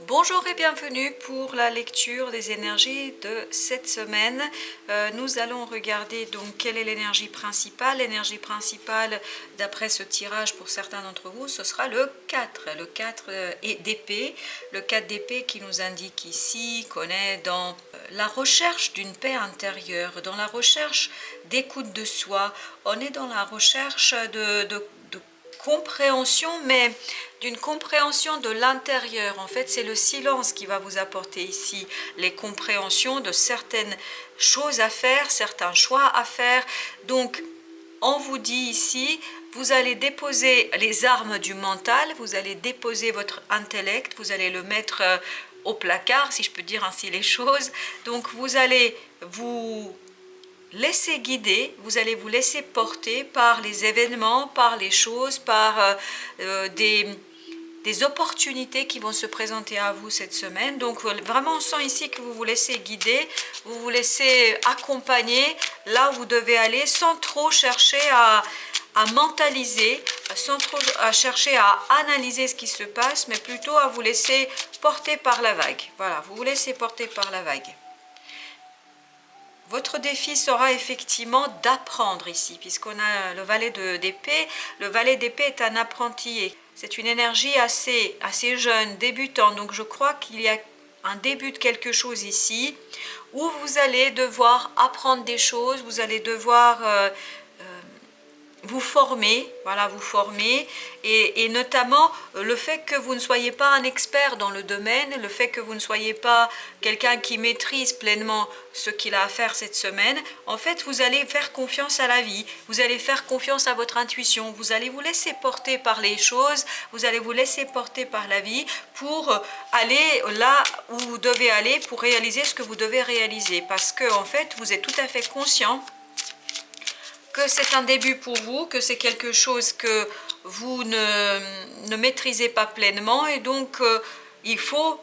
Bonjour et bienvenue pour la lecture des énergies de cette semaine. Nous allons regarder donc quelle est l'énergie principale. L'énergie principale d'après ce tirage pour certains d'entre vous, ce sera le 4. Le 4 d'épée. Le 4 d'épée qui nous indique ici qu'on est dans la recherche d'une paix intérieure, dans la recherche d'écoute de soi. On est dans la recherche de compréhension, mais d'une compréhension de l'intérieur. En fait, c'est le silence qui va vous apporter ici les compréhensions de certaines choses à faire, certains choix à faire. Donc, on vous dit ici, vous allez déposer les armes du mental, vous allez déposer votre intellect, vous allez le mettre au placard, si je peux dire ainsi les choses. Donc, vous allez vous laissez guider, vous allez vous laisser porter par les événements, par les choses, par des opportunités qui vont se présenter à vous cette semaine. Donc vraiment on sent ici que vous vous laissez guider, vous vous laissez accompagner là où vous devez aller sans trop chercher à mentaliser, sans trop à chercher à analyser ce qui se passe, mais plutôt à vous laisser porter par la vague. Voilà, vous vous laissez porter par la vague. Votre défi sera effectivement d'apprendre ici, puisqu'on a le valet d'épée. Le valet d'épée est un apprenti. C'est une énergie assez jeune, débutante. Donc je crois qu'il y a un début de quelque chose ici, où vous allez devoir apprendre des choses, vous allez devoir vous former, voilà, vous former, et notamment le fait que vous ne soyez pas un expert dans le domaine, le fait que vous ne soyez pas quelqu'un qui maîtrise pleinement ce qu'il a à faire cette semaine. En fait, vous allez faire confiance à la vie, vous allez faire confiance à votre intuition, vous allez vous laisser porter par les choses, vous allez vous laisser porter par la vie pour aller là où vous devez aller, pour réaliser ce que vous devez réaliser, parce que en fait, vous êtes tout à fait conscient que c'est un début pour vous, que c'est quelque chose que vous ne maîtrisez pas pleinement, et donc il faut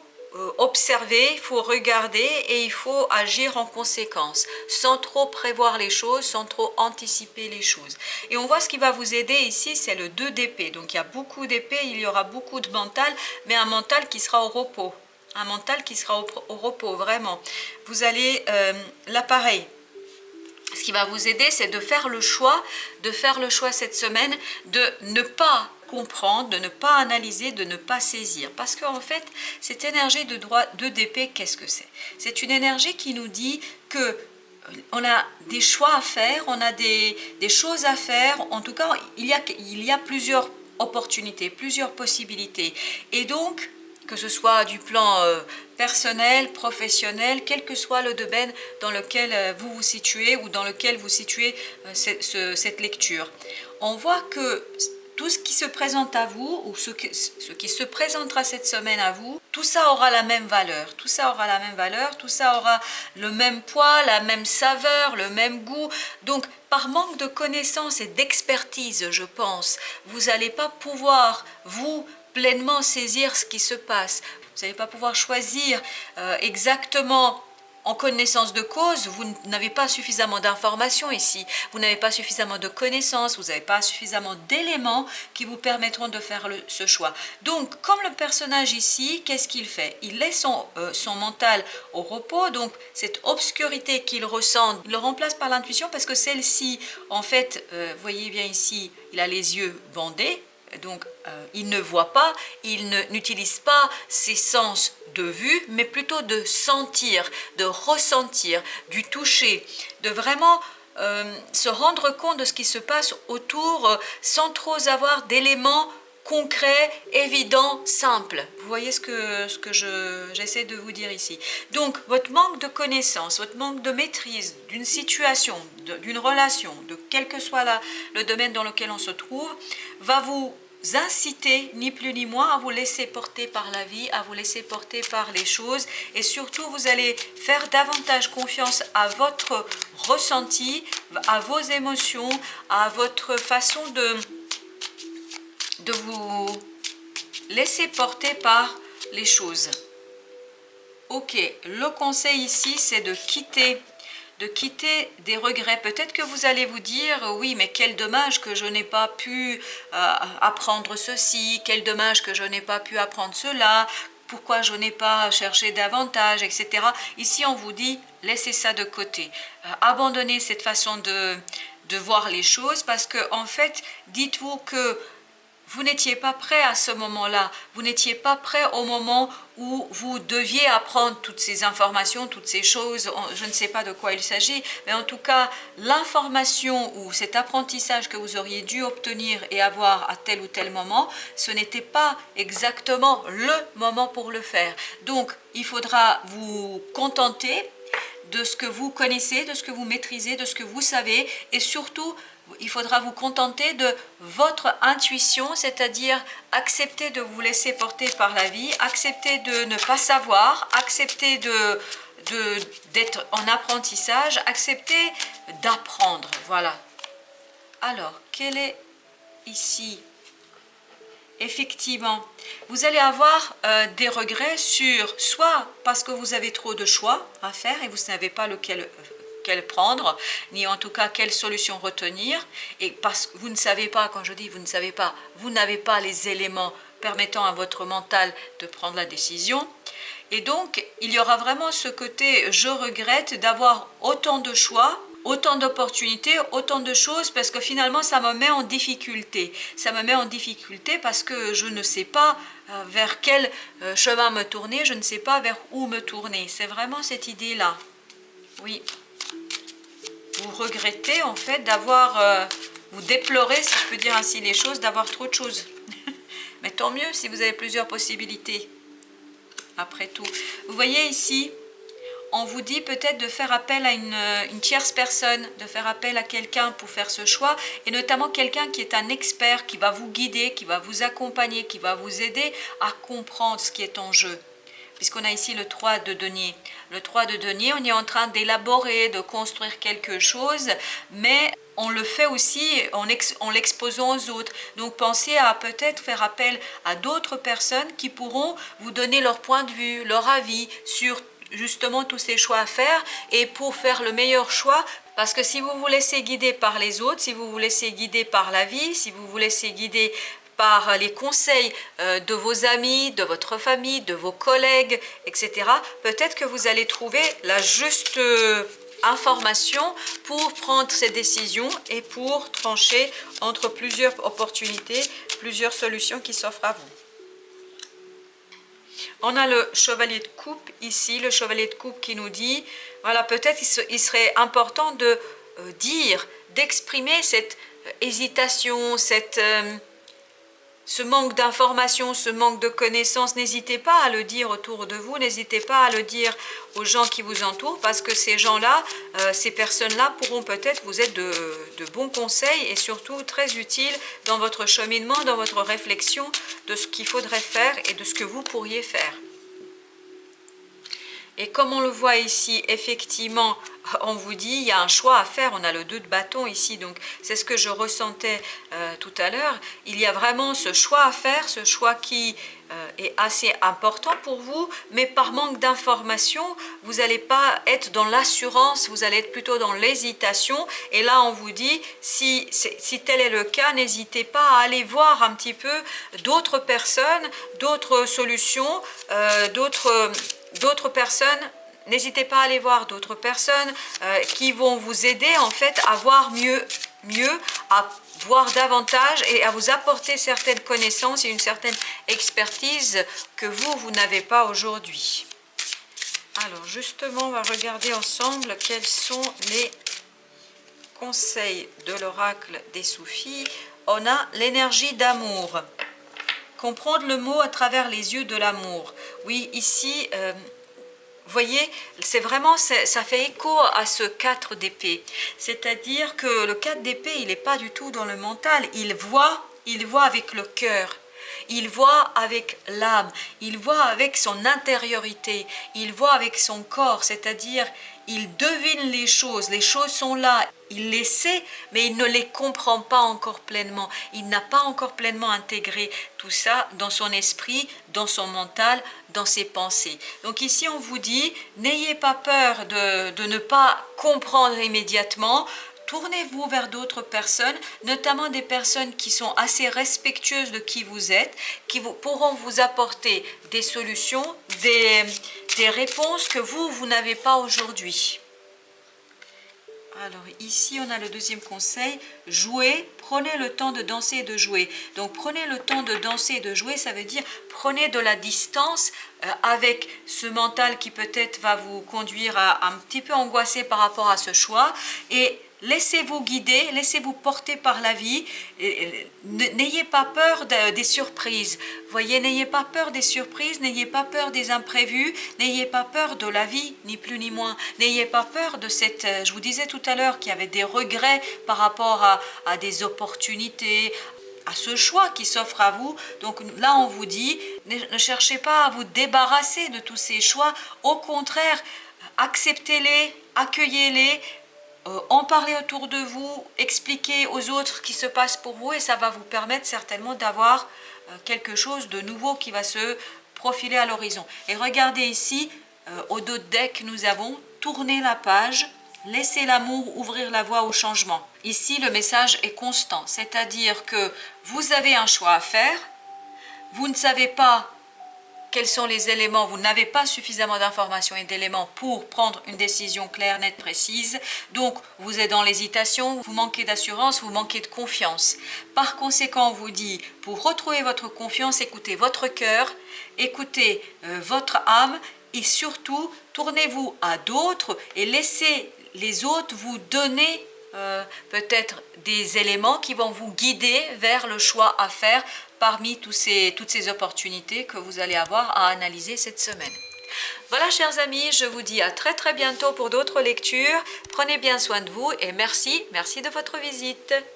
observer, il faut regarder et il faut agir en conséquence, sans trop prévoir les choses, sans trop anticiper les choses. Et on voit ce qui va vous aider ici, c'est le 2 d'épée. Donc il y a beaucoup d'épée, il y aura beaucoup de mental, mais un mental qui sera au repos. Un mental qui sera au repos, vraiment. Vous allez, l'appareil. Ce qui va vous aider, c'est de faire le choix cette semaine, de ne pas comprendre, de ne pas analyser, de ne pas saisir. Parce qu'en fait, cette énergie de droit 2 d'épée, qu'est-ce que c'est? C'est une énergie qui nous dit que on a des choix à faire, on a des choses à faire. En tout cas, il y a plusieurs opportunités, plusieurs possibilités. Et donc, que ce soit du plan personnel, professionnel, quel que soit le domaine dans lequel vous vous situez ou dans lequel vous situez cette lecture. On voit que tout ce qui se présente à vous, ou ce qui se présentera cette semaine à vous, tout ça aura la même valeur, tout ça aura la même valeur, tout ça aura le même poids, la même saveur, le même goût. Donc, par manque de connaissances et d'expertise, je pense, vous n'allez pas pouvoir, vous, pleinement saisir ce qui se passe. Vous n'allez pas pouvoir choisir exactement en connaissance de cause. Vous n'avez pas suffisamment d'informations ici, vous n'avez pas suffisamment de connaissances, vous n'avez pas suffisamment d'éléments qui vous permettront de faire ce choix. Donc, comme le personnage ici, qu'est-ce qu'il fait? Il laisse son mental au repos, donc cette obscurité qu'il ressent, il le remplace par l'intuition, parce que celle-ci, en fait, vous voyez bien ici, il a les yeux bandés. Donc, il ne voit pas, il n'utilise pas ses sens de vue, mais plutôt de sentir, de ressentir, du toucher, de vraiment se rendre compte de ce qui se passe autour sans trop avoir d'éléments concrets, évidents, simples. Vous voyez ce que j'essaie de vous dire ici. Donc, votre manque de connaissance, votre manque de maîtrise d'une situation, d'une relation, de quel que soit le domaine dans lequel on se trouve, va vous inciter, ni plus ni moins, à vous laisser porter par la vie, à vous laisser porter par les choses, et surtout vous allez faire davantage confiance à votre ressenti, à vos émotions, à votre façon de vous laisser porter par les choses. Ok, le conseil ici, c'est de quitter des regrets. Peut-être que vous allez vous dire, oui, mais quel dommage que je n'ai pas pu apprendre ceci, quel dommage que je n'ai pas pu apprendre cela, pourquoi je n'ai pas cherché davantage, etc. Ici, on vous dit, laissez ça de côté. Abandonnez cette façon de voir les choses parce que, en fait, dites-vous que vous n'étiez pas prêt à ce moment-là, vous n'étiez pas prêt au moment où vous deviez apprendre toutes ces informations, toutes ces choses, je ne sais pas de quoi il s'agit, mais en tout cas, l'information ou cet apprentissage que vous auriez dû obtenir et avoir à tel ou tel moment, ce n'était pas exactement le moment pour le faire. Donc, il faudra vous contenter de ce que vous connaissez, de ce que vous maîtrisez, de ce que vous savez, et surtout, il faudra vous contenter de votre intuition, c'est-à-dire accepter de vous laisser porter par la vie, accepter de ne pas savoir, accepter d'être en apprentissage, accepter d'apprendre. Voilà. Alors, quel est ici? Effectivement, vous allez avoir des regrets sur soit parce que vous avez trop de choix à faire et vous ne savez pas lequel prendre, ni en tout cas quelle solution retenir, et parce que vous ne savez pas, quand je dis vous ne savez pas, vous n'avez pas les éléments permettant à votre mental de prendre la décision. Et donc, il y aura vraiment ce côté, je regrette d'avoir autant de choix, autant d'opportunités, autant de choses, parce que finalement, ça me met en difficulté. Ça me met en difficulté parce que je ne sais pas vers quel chemin me tourner, je ne sais pas vers où me tourner. C'est vraiment cette idée-là. Oui. Vous regrettez en fait d'avoir, vous déplorez, si je peux dire ainsi les choses, d'avoir trop de choses. Mais tant mieux si vous avez plusieurs possibilités. Après tout, vous voyez ici, on vous dit peut-être de faire appel à une tierce personne, de faire appel à quelqu'un pour faire ce choix, et notamment quelqu'un qui est un expert, qui va vous guider, qui va vous accompagner, qui va vous aider à comprendre ce qui est en jeu. Puisqu'on a ici le 3 de denier. Le 3 de denier, on est en train d'élaborer, de construire quelque chose, mais on le fait aussi en l'exposant aux autres. Donc pensez à peut-être faire appel à d'autres personnes qui pourront vous donner leur point de vue, leur avis sur justement tous ces choix à faire, et pour faire le meilleur choix. Parce que si vous vous laissez guider par les autres, si vous vous laissez guider par la vie, si vous vous laissez guider par les conseils de vos amis, de votre famille, de vos collègues, etc., peut-être que vous allez trouver la juste information pour prendre ces décisions et pour trancher entre plusieurs opportunités, plusieurs solutions qui s'offrent à vous. On a le chevalier de coupe ici, le chevalier de coupe qui nous dit, voilà, peut-être il serait important de dire, d'exprimer cette hésitation, ce manque d'informations, ce manque de connaissances. N'hésitez pas à le dire autour de vous, n'hésitez pas à le dire aux gens qui vous entourent, parce que ces gens-là, ces personnes-là pourront peut-être vous être de bons conseils et surtout très utiles dans votre cheminement, dans votre réflexion de ce qu'il faudrait faire et de ce que vous pourriez faire. Et comme on le voit ici, effectivement, on vous dit, il y a un choix à faire. On a le 2 de bâton ici, donc c'est ce que je ressentais tout à l'heure. Il y a vraiment ce choix à faire, ce choix qui est assez important pour vous, mais par manque d'information, vous n'allez pas être dans l'assurance, vous allez être plutôt dans l'hésitation. Et là, on vous dit, si tel est le cas, n'hésitez pas à aller voir un petit peu d'autres personnes, d'autres solutions, d'autres personnes. N'hésitez pas à aller voir d'autres personnes qui vont vous aider en fait à voir mieux, à voir davantage et à vous apporter certaines connaissances et une certaine expertise que vous n'avez pas aujourd'hui. Alors justement, on va regarder ensemble quels sont les conseils de l'oracle des Soufis. On a l'énergie d'amour. Comprendre le mot à travers les yeux de l'amour. Oui, ici, voyez, c'est vraiment, ça fait écho à ce 4 d'épée. C'est-à-dire que le 4 d'épée, il n'est pas du tout dans le mental. Il voit avec le cœur. Il voit avec l'âme. Il voit avec son intériorité. Il voit avec son corps. C'est-à-dire, il devine les choses sont là. Il les sait, mais il ne les comprend pas encore pleinement. Il n'a pas encore pleinement intégré tout ça dans son esprit, dans son mental, dans ses pensées. Donc ici, on vous dit, n'ayez pas peur de ne pas comprendre immédiatement. tournez-vous vers d'autres personnes, notamment des personnes qui sont assez respectueuses de qui vous êtes, pourront vous apporter des solutions, des réponses que vous n'avez pas aujourd'hui. Alors ici, on a le deuxième conseil, jouer, prenez le temps de danser et de jouer. Donc prenez le temps de danser et de jouer, ça veut dire prenez de la distance avec ce mental qui peut-être va vous conduire à un petit peu angoisser par rapport à ce choix et laissez-vous guider, laissez-vous porter par la vie. N'ayez pas peur des surprises. Voyez, n'ayez pas peur des surprises, n'ayez pas peur des imprévus, n'ayez pas peur de la vie, ni plus ni moins. N'ayez pas peur de cette... Je vous disais tout à l'heure qu'il y avait des regrets par rapport à des opportunités, à ce choix qui s'offre à vous. Donc là, on vous dit, ne cherchez pas à vous débarrasser de tous ces choix. Au contraire, acceptez-les, accueillez-les, en parler autour de vous, expliquer aux autres ce qui se passe pour vous et ça va vous permettre certainement d'avoir quelque chose de nouveau qui va se profiler à l'horizon. Et regardez ici, au dos de deck, nous avons tourné la page, laissez l'amour ouvrir la voie au changement. Ici, le message est constant, c'est-à-dire que vous avez un choix à faire, vous ne savez pas quels sont les éléments, vous n'avez pas suffisamment d'informations et d'éléments pour prendre une décision claire, nette, précise. Donc, vous êtes dans l'hésitation, vous manquez d'assurance, vous manquez de confiance. Par conséquent, on vous dit, pour retrouver votre confiance, écoutez votre cœur, écoutez votre âme et surtout, tournez-vous à d'autres et laissez les autres vous donner peut-être des éléments qui vont vous guider vers le choix à faire parmi toutes ces opportunités que vous allez avoir à analyser cette semaine. Voilà, chers amis, je vous dis à très très bientôt pour d'autres lectures. Prenez bien soin de vous et merci de votre visite.